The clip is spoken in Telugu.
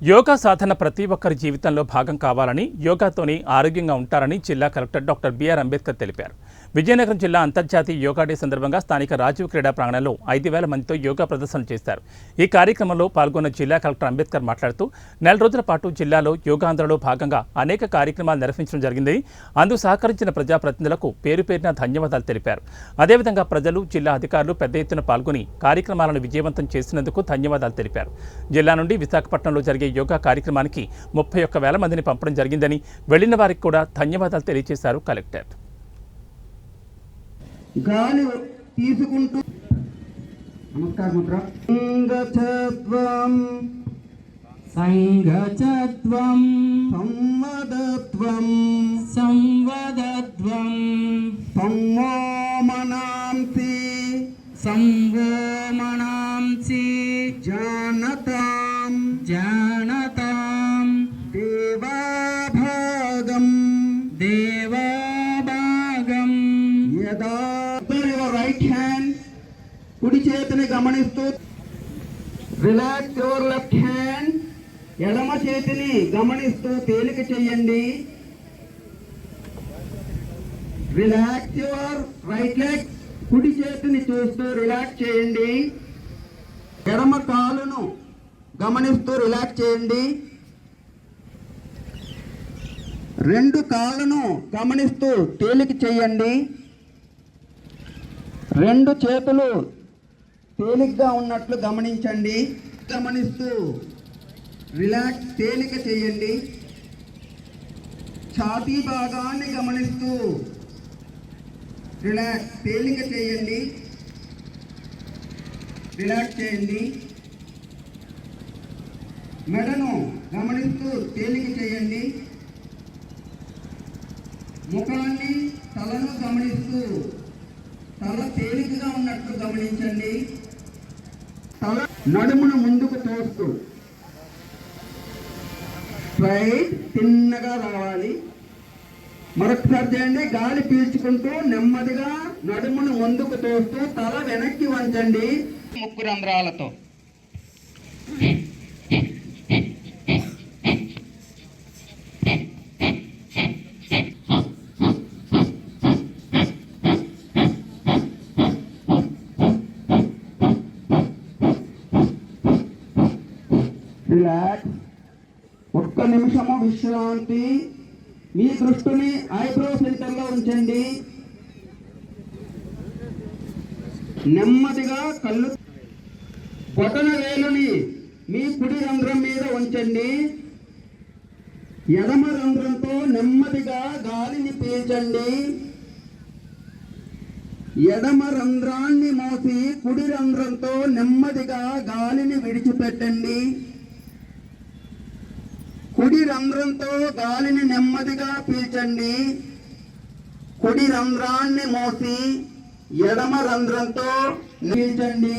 యోగా సాధన ప్రతి ఒక్కరి జీవితంలో భాగం కావాలని, యోగాతోనే ఆరోగ్యంగా ఉంటారని జిల్లా కలెక్టర్ డాక్టర్ బిఆర్ అంబేద్కర్ తెలిపారు. విజయనగరం జిల్లా అంతర్జాతీయ యోగా డే సందర్భంగా స్థానిక రాజీవ్ క్రీడా ప్రాంగణంలో 5,000 మందితో యోగా ప్రదర్శన చేశారు. ఈ కార్యక్రమంలో పాల్గొన్న జిల్లా కలెక్టర్ అంబేద్కర్ మాట్లాడుతూ, నెల రోజుల పాటు జిల్లాలో యోగాంధ్రలో భాగంగా అనేక కార్యక్రమాలు నిర్వహించడం జరిగిందని, అందుకు సహకరించిన ప్రజాప్రతినిధులకు పేరు పేరున ధన్యవాదాలు తెలిపారు. అదేవిధంగా ప్రజలు, జిల్లా అధికారులు పెద్ద ఎత్తున పాల్గొని కార్యక్రమాలను విజయవంతం చేసినందుకు ధన్యవాదాలు తెలిపారు. జిల్లా నుండి విశాఖపట్నంలో జరిగే యోగా కార్యక్రమానికి 31,000 మందిని పంపడం జరిగిందని, వెళ్లిన వారికి కూడా ధన్యవాదాలు తెలియజేశారు కలెక్టర్. గాలి తీసుకుంటూ నమస్కారం ముద్ర సంగచత్వం సంవదత్వం సంవదత్వం సంవోమనాంసి సంవోమనాంసి జానతాం జానతాం దేవాభాగం దేవాభాగం యదా రైట్ హ్యాండ్ కుడి చేతిని గమనిస్తూ రిలాక్స్ యువర్ లెఫ్ట్ హ్యాండ్ ఎడమ చేతిని గమనిస్తూ తేలిక చేయండి. రిలాక్స్ యువర్ రైట్ లెగ్ కుడి చేతిని చూస్తూ రిలాక్స్ చేయండి. ఎడమ కాలును గమనిస్తూ రిలాక్స్ చేయండి. రెండు కాళ్ళను గమనిస్తూ తేలిక చేయండి. రెండు చేతులు తేలిగ్గా ఉన్నట్లు గమనించండి. గమనిస్తూ రిలాక్స్ తేలిక చేయండి. ఛాతీ భాగాన్ని గమనిస్తూ రిలాక్స్ తేలిక చేయండి. రిలాక్స్ చేయండి. మెడను గమనిస్తూ తేలిక చేయండి. ముఖాన్ని తలను గమనిస్తూ తల తేలికగా ఉన్నట్లు గమనించండి. తల నడుమును ముందుకు తోస్తూ స్ట్రైట్ తిన్నగా రావాలి. మరొకసారి చేయండి. గాలి పీల్చుకుంటూ నెమ్మదిగా నడుమును ముందుకు తోస్తూ తల వెనక్కి వంచండి. ముక్కు రంధ్రాలతో రిలాక్స్. ఒక్క నిమిషము విశ్రాంతి. మీ దృష్టిని ఐబ్రో సెంటర్లో ఉంచండి. నెమ్మదిగా కళ్ళు బొటన వేలుని మీ కుడి రంధ్రం మీద ఉంచండి. ఎడమ రంధ్రంతో నెమ్మదిగా గాలిని పీల్చండి. ఎడమ రంధ్రాన్ని మోసి కుడి రంధ్రంతో నెమ్మదిగా గాలిని విడిచిపెట్టండి. కుడి రంధ్రంతో గాలిని నెమ్మదిగా పీల్చండి. కుడి రంధ్రాన్ని మోసి ఎడమ రంధ్రంతో పీల్చండి.